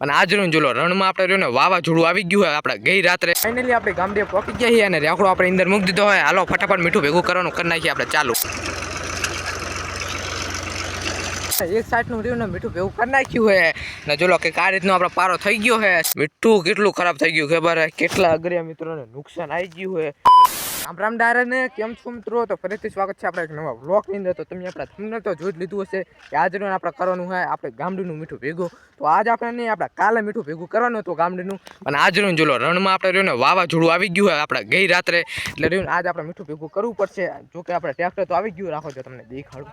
અને આજનું જોલો રણમાં આપણે રહ્યો ને વાવાઝોડું આવી ગયું હોય આપણે ગઈ રાત્રે ફાઇનલી આપણે ગામડે પહોંચી ગયા છીએ અને રેખડો આપણે અંદર મૂકી દીધો હોય. હાલો ફટાફટ મીઠું ભેગું કરવાનું કરી નાખીએ આપણે ચાલુ. એક સાઈડનું રહ્યું ને મીઠું ભેગું કરી નાખ્યું હોય ને જોલો કે આ રીતનો આપણો પારો થઈ ગયો છે. મીઠું કેટલું ખરાબ થઈ ગયું ખબર હે, કેટલા અગરિયા મિત્રોને નુકસાન આવી ગયું હોય. રામ ડાયરાને કેમ છો મિત્રો, તો ફરીથી સ્વાગત છે આપણે એક નવા વ્લોગની અંદર. તો તમે આપણા થંબનેલ તો જોઈ જ લીધું હશે કે આજનું આપણે કરવાનું હોય આપણે ગામડીનું મીઠું ભેગું. તો આજ આપણે નહીં, આપણે કાલે મીઠું ભેગું કરવાનું હતું ગામડીનું. અને આજનું જોલો રણમાં આપણે રહ્યું ને વાવાઝોડું આવી ગયું હોય આપણે ગઈ રાત્રે, એટલે રહ્યું આજ આપણે મીઠું ભેગું કરવું પડશે. જોકે આપણે ટ્રેક્ટર તો આવી ગયું, રાખો જો તમને દેખાડું.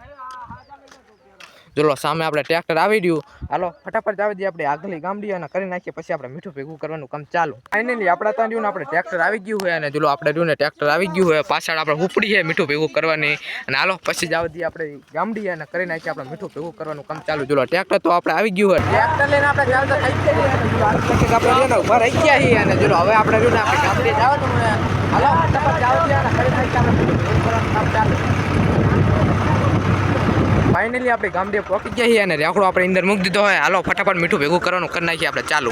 જોલો સામે આપણે ટ્રેક્ટર આવી રહ્યું. હાલો ફટાફટ આવી દઈએ આપણે આગલી ગામડી અને કરી નાખીએ, પછી આપણે મીઠું ભેગું કરવાનું કામ ચાલુ. ફાઇનલી આપણે ત્યાં રહ્યું ને આપણે ટ્રેક્ટર આવી ગયું હોય અને જોલો આપણે રહ્યું ને ટ્રેક્ટર આવી ગયું હોય, પાછળ આપણે ઉપડી છે મીઠું ભેગું કરવાની. અને હાલો પછી જ આવી દઈએ આપણે ગામડી અને કરી નાખીએ આપણે મીઠું ભેગું કરવાનું કામ ચાલુ. જોલો ટ્રેક્ટર તો આપણે આવી ગયું હોય, ટ્રેક્ટર લઈને આપણે ચાલતા થઈ ગયા ઉભા રહી ગયા છીએ. અને જોલો હવે આપણે રહ્યું ને આપણે ગામડી જવાનું હોય. હાલો ફટાફટ જાવ દઈએ અને કરી નાખીએ આપણે મીઠું ભેગું કરવાનું કામ ચાલુ. ફાઇનલી આપણે ગામડે પહોંચી ગયા છીએ અને રેખડો આપણે અંદર મૂકી દીધો હોય. હાલો ફટાફટ મીઠું ભેગું કરવાનું કરી નાખીએ આપણે ચાલુ.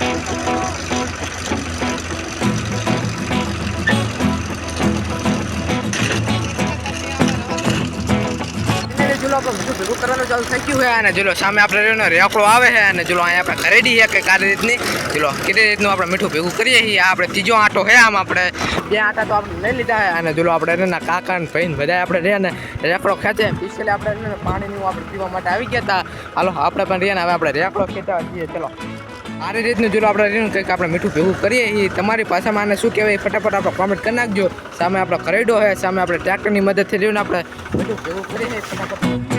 જોલો આપણે મીઠું ભેગું કરવાનું ચાલુ થઈ ગયું હોય અને જોલો સામે આપણે રહ્યો ને રેખડો આવે છે અને જોલો અહીંયા આપણે રેડી છે કે કારી રીતની. જોલો કેવી રીતનું આપણે મીઠું ભેગું કરીએ છીએ. આપણે ત્રીજો આંટો છે આમ, આપણે બે આંટા તો આપણે લઈ લીધા છે. અને જોલો આપણે રેના કાકા ને ભાઈ બધા આપણે રહ્યા ને રેકડો ખેંચે. પિછલે આપણે પાણીનું આપણે પીવા માટે આવી ગયા હતા. હાલો આપણે પણ રહ્યા ને હવે આપણે રેકડો ખેંચવા જઈએ. ચલો આ રીતનું જોલો આપણે રહ્યું કંઈક આપણે મીઠું ભેગું કરીએ. એ તમારી ભાષામાં આને શું કહેવાય ફટાફટ આપણે કોમેન્ટ કરી નાખજો. સામે આપણો કરેડો છે, સામે આપણે ટ્રેક્ટરની મદદથી રહ્યું ને આપણે મીઠું ભેગું કરીએ ફટાફટ.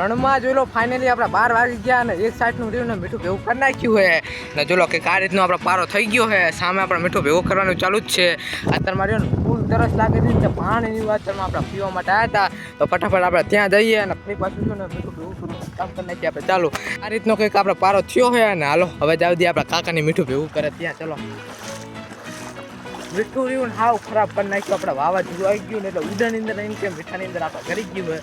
રણમાં જોઈ લો ફાઇનલી આપણે 12 વાગી ગયા અને એક સાઈડનું રહ્યું ને મીઠું ભેગું કરી નાખ્યું છે. ને જોલો કે આ રીતનો આપણો પારો થઈ ગયો છે. સામે આપણે મીઠું ભેગું કરવાનું ચાલુ જ છે. અત્યારમાં રહ્યો ને ફૂલ તરસ લાગે છે, પાણીની વાતમાં આપણે પીવા માટે આવ્યા હતા. તો ફટાફટ આપણે ત્યાં જઈએ અને ફરી પાછું છે ને મીઠું ભેગું કરવાનું કામ કરી નાખીએ આપણે ચાલુ. આ રીતનો કંઈક આપણે પારો થયો છે. અને હાલો હવે જાવ દઈએ આપણા કાકાની મીઠું ભેગું કરે ત્યાં. ચલો મીઠું રહ્યું ને હાવ ખરાબ કરી નાખ્યું. આપણે વાવાઝોડું આવી ગયું ને એટલે ઉડાની અંદર એમ કે મીઠાની અંદર આપણે કરી ગયું હોય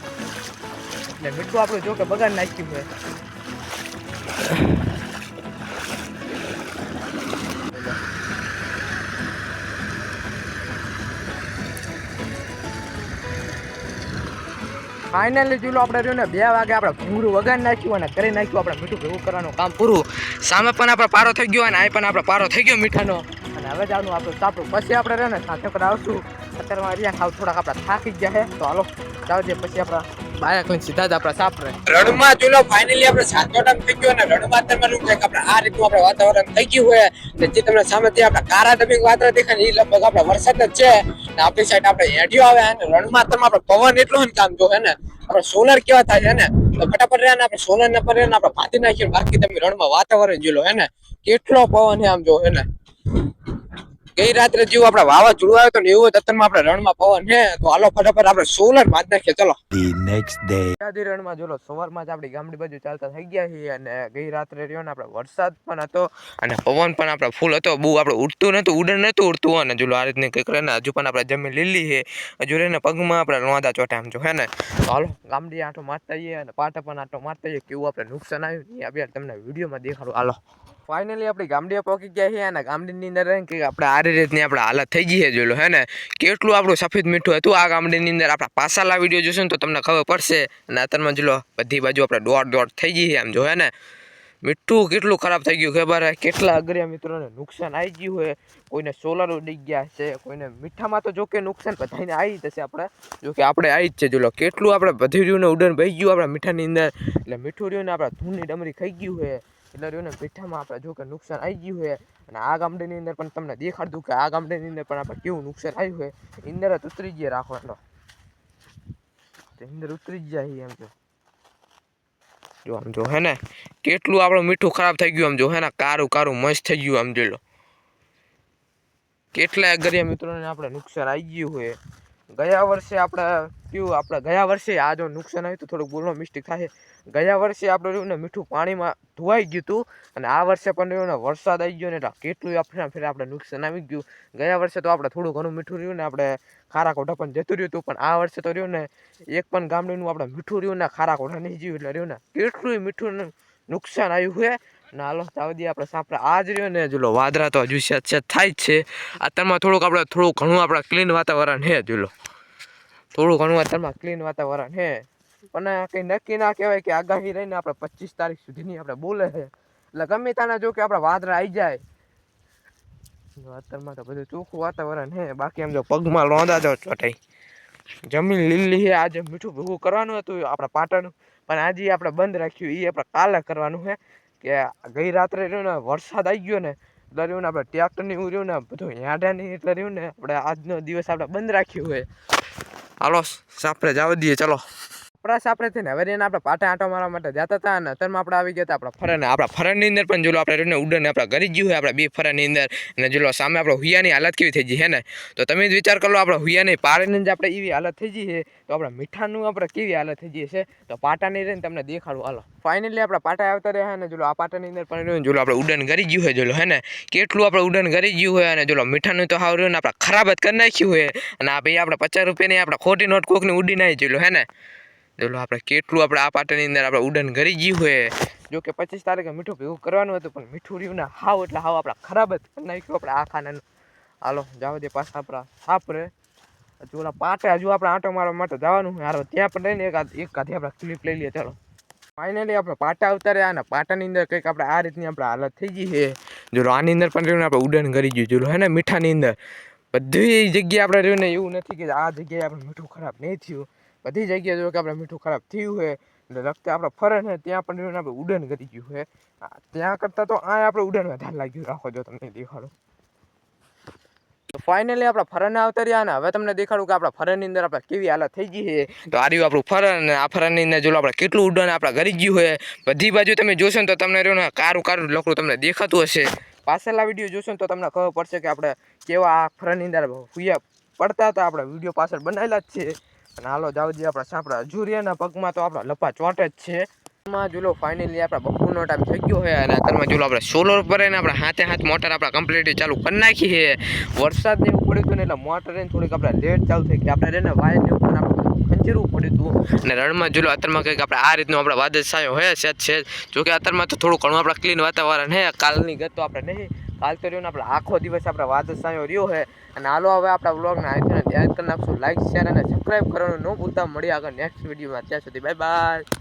એટલે મીઠું આપણે જો કે બગાડ નાખ્યું હોય. ફાઇનલી જોલો આપણે રહ્યું ને 2 વાગે આપણે ભૂંગળું વગાડી નાખ્યું અને કરી નાખ્યું આપણે મીઠું ભેગું કરવાનું કામ પૂરું. સામે પણ આપણે પારો થઈ ગયો અને અહીં પણ આપણે પારો થઈ ગયો મીઠાનો. અને હવે જવાનું આપણું સાપડું પછી આપણે રહ્યો ને સાથે પર આવશું. અત્યારમાં રહ્યા ખાવ થોડાક આપણે થાકી ગયા છે. તો હાલો જાવ દે પછી આપણા બાયક લઈને સીધા જ આપણા સાપરે રણમાં. જોલો ફાઇનલી આપણે 7 ટાઈમ થઈ ગયો અને રણમાં અત્યારમાં કંઈક આપણે આ રીતનું આપણે વાતાવરણ થઈ ગયું હોય. ને જે તમને સામેથી આપણે કારા ડબિંગ વાદળા દેખાય ને એ લગભગ આપણે વરસાદ જ છે. ને આપણી સાઈડ આપણે હેડિયો આવે અને રણમાં અત્યારમાં આપણે પવન એટલો ને કામ જો હે ને આપણે સોલર કેવા થાય છે ને, તો ફટાફટ રહ્યા ને આપણે સોલર ને પર આપણે ભાતી નાખીએ. બાકી તમે રણમાં વાતાવરણ જોલો હે ને કેટલો પવન છે આમ જો હે ને. ગઈ રાત્રે જેવું આપણે વાવાઝોડું આવ્યો તો ને એવું અત્યારમાં આપણે રણમાં પવન છે. તો હાલો ફટાફટ આપણે સોલર ભાત નાખીએ. ચલો નેક્સ્ટ ડે રણમાં જોલો સવારમાં જ આપણી ગામડી બાજુ ચાલતા થઈ ગયા છીએ. અને ગઈ રાત્રે રહ્યો ને આપણે વરસાદ પણ હતો અને પવન પણ આપણે ફૂલ હતો. બહુ આપણે ઉડતું નહોતું, ઉડન નહોતું ઉડતું. અને જોલો આ રીતની કંઈક રહે ને હજુ પણ આપણે જમીન લીલી છે. હજુ રહીને પગમાં આપણે લોંદા ચોટા આમ જો હે ને. તો હાલો ગામડી આંટો મારતા જઈએ અને પાટા પણ આંટો મારતા જઈએ. કેવું આપણે નુકસાન આવ્યું એ આપણે તમને વિડીયોમાં દેખાડું. હાલો ફાઇનલી આપણી ગામડીએ પહોંચી ગયા છે અને ગામડીની અંદર રહે કે આપણે આ રીતની આપણે હાલત થઈ ગઈ છે. જોલો હે ને કેટલું આપણું સફેદ મીઠું હતું આ ગામડીની અંદર. આપણા પાછળના વિડીયો જોશો ને તો તમને ખબર પડશે. અને અત્યારમાં જોલો બધી બાજુ આપણે દોડ થઈ ગઈ છે આમ જો હે ને. મીઠું કેટલું ખરાબ થઈ ગયું ખબર હે, કેટલા અગરિયા મિત્રોને નુકસાન આવી ગયું હોય. કોઈને સોલર ઉડી ગયા છે, કોઈને મીઠામાં તો જોકે નુકસાન બધાને આવી જશે. આપણે જોકે આપણે આવી જ છે. જોલો કેટલું આપણે બધી રહ્યું ને ઉડન ભાઈ ગયું આપણા મીઠાની અંદર. એટલે મીઠું રહ્યું ને આપણા ધૂળની ડમરી ખાઈ ગયું હોય. એટલે રહ્યું ને મીઠામાં આપણે જોકે નુકસાન આવી ગયું હોય. અને આ ગામડીની અંદર પણ તમને દેખાડતું કે આ ગામડીની અંદર પણ આપણે કેવું નુકસાન આવ્યું હોય. અંદર જ ઉતરી ગયા રાખવાનો, અંદર ઉતરી જ જાય એમ જો આમ જો હે ને કેટલું આપણું મીઠું ખરાબ થઈ ગયું આમ જો હે ને. કારું કારું મસ્ત થઈ ગયું આમ જોઈ લો. કેટલા અગરિયા મિત્રોને આપણે નુકસાન આવી ગયું હોય. ગયા વર્ષે આપણે ગયા વર્ષે આ જો નુકસાન આવ્યું તો થોડુંક બોલવા મિસ્ટેક થાય. ગયા વર્ષે આપણે રહ્યું ને મીઠું પાણીમાં ધોવાઈ ગયું હતું અને આ વર્ષે પણ રહ્યું ને વરસાદ આવી ગયો ને એટલે કેટલું આપણે નુકસાન આવી ગયું. ગયા વર્ષે તો આપણે થોડું ઘણું મીઠું રહ્યું ને આપણે ખારા કોઠા પણ જતું રહ્યું હતું, પણ આ વર્ષે તો રહ્યું ને એક પણ ગામડીનું આપણે મીઠું રહ્યું ને ખારા કોઠા નહીં જીવ્યું એટલે રહ્યું ને કેટલું મીઠું નુકસાન આવ્યું છે. ને હાલો તાવદી આપણે સાપરે આજ રહ્યો ને જુલો વાદળા તો હજુ છે થાય જ છે. અત્યારમાં થોડું ઘણું આપણે ક્લીન વાતાવરણ છે. જુલો થોડું ઘણું અત્યારમાં ક્લીન વાતાવરણ છે, પણ કંઈ નક્કી ના કહેવાય કે આગાહી રહીને આપણે 25 તારીખ સુધીની આપણે બોલે છે એટલે ગમે તાના જો કે આપણા વાદળા આવી જાય. અત્યારમાં તો બધું ચોખ્ખું વાતાવરણ છે, બાકી એમ જો પગમાં લોંદા જો ચોટાઈ જમીન લીલી છે. આજે મીઠું ભેગું કરવાનું હતું આપણા પાટાનું, પણ આજે આપણે બંધ રાખ્યું. એ આપણે કાલે કરવાનું છે કે ગઈ રાત્રે રહ્યું ને વરસાદ આવી ગયો ને એટલે રહ્યું ને આપણે ટ્રેક્ટરની રહ્યું ને બધું યાડાની એટલે રહ્યું ને આપણે આજનો દિવસ આપણે બંધ રાખ્યું હોય. હાલો સાપરે જવા દઈએ. ચલો આપણા સાપરે થઈને હવે એને આપણે પાટા આંટો મારવા માટે જતા હતા અને અત્યારમાં આપણે આવી ગયા હતા આપણા ફરનની અંદર પણ જોલો આપણે ઉડને આપણે ઘરી ગયું હોય આપણે બે ફરની અંદર. અને જોલો સામે આપણે હુયાની હાલત કેવી થઈ ગઈ છે ને, તો તમે જ વિચાર કરો આપણે હુયાની પાણીની જ આપણે એવી હાલત થઈ ગઈ છે તો આપણે મીઠાનું આપણે કેવી હાલત થઈ ગઈ છે. તો પાટાની રહીને તમને દેખાડું. હાલો ફાઇનલી આપણે પાટા આવતા રહ્યા ને જોલો આ પાટાની અંદર પણ જોલો આપણે ઉડન ઘરી ગયું હોય. જોલો હે ને કેટલું આપણે ઉડન ઘરી ગયું હોય અને જોલો મીઠાનું તો હાવ રહ્યું ને આપણે ખરાબ જ કરી નાખ્યું હોય. અને આ ભાઈ આપણે 50 રૂપિયાની આપણે ખોટી નોટ કોકની ઉડી નાખી. જોલો હે ને જોલો આપણે કેટલું આપણે આ પાટાની અંદર આપણે ઉડન ઘરી ગયું હોય. જો કે 25 તારીખે મીઠું ભેગું કરવાનું હતું, પણ મીઠું રહ્યું ને હાવ એટલે હાવ આપણે ખરાબ જ કરી નાખ્યું આપણે આ ખાનાનું. હાલો જવા દે પાછા આપણા સાપરે. હજુ ઓલા પાટે હજુ આપણે આંટો મારવા માટે જવાનું હોય. હારો ત્યાં પણ રહીને એક કાંથી આપણે ક્લિપ લઈ લઈએ. ચાલો ફાઇનલી આપણે પાટા આવતા રહ્યા અને પાટાની અંદર કંઈક આપણે આ રીતની આપણે હાલત થઈ ગઈ છે. જો આની અંદર પણ રહ્યું ને આપણે ઉડન કરી ગયું. જોયું હે ને મીઠાની અંદર બધી જગ્યાએ આપણે રહ્યું ને એવું નથી કે આ જગ્યાએ આપણે મીઠું ખરાબ નહીં થયું. બધી જગ્યાએ જો કે આપણે મીઠું ખરાબ થયું હોય એટલે રસ્તે આપણે ફરે ને ત્યાં પણ રહ્યું ને આપણે ઉડન કરી ગયું હોય. ત્યાં કરતાં તો આ આપણે ઉડન વધારે લાગ્યું. રાખો જો તમને દેખાડો. ફાઇનલી આપણા ફરન આવતા રહ્યા ને હવે તમને દેખાડું કે આપણા ફરનની અંદર આપણે કેવી હાલત થઈ ગઈ છે. તો આ રહ્યું આપણું ફરન. આ ફરનની અંદર જો આપણે કેટલું ઉડન આપણે ઘરી ગયું હોય. બધી બાજુ તમે જોશો ને તો તમને રહ્યું ને કારું લકડું તમને દેખાતું હશે. પાછળના વિડીયો જોશો ને તો તમને ખબર પડશે કે આપણે કેવા આ ફરનની અંદર હુયા પડતા હતા. આપણે વિડીયો પાછળ બનાવેલા જ છે. અને હાલો જાવ જઈએ આપણા સાપડા અજુરિયાના પગમાં તો આપણા લપા ચોંટે જ છે. એમાં જોલો ફાઇનલી આપણા બપોરનો ટાઈમ થઈ ગયો હોય અને અત્યારમાં જોલો આપણે સોલર પર ને આપણે હાથે મોટર આપણે કમ્પ્લીટ ચાલુ કરી નાખી છે. વરસાદ ને એવું પડ્યું હતું ને એટલે મોટર એને થોડીક આપણે લેટ ચાલુ થઈ ગઈ. આપણે એને વાયરની ઉપર આપણે ખંચેરવું પડ્યું હતું. અને રણમાં જોલો અત્યારમાં કંઈક આપણે આ રીતનું આપણે વાદળ છાયો હોય છે. જો કે અત્યારમાં તો થોડું ઘણું આપણે ક્લીન વાતાવરણ છે. કાલની ગત તો આપણે નહીં. કાલ તો રહ્યો ને આપણે આખો દિવસ આપણે વાદળ છાયો રહ્યો છે. અને હાલો હવે આપણા વ્લોગને આથી ધ્યાન કરી નાખશું. લાઈક શેર અને સબસ્ક્રાઈબ કરવાનું ન ભૂલતા. મળી આગળ નેક્સ્ટ વિડીયોમાં. ત્યાં સુધી બાય બાય.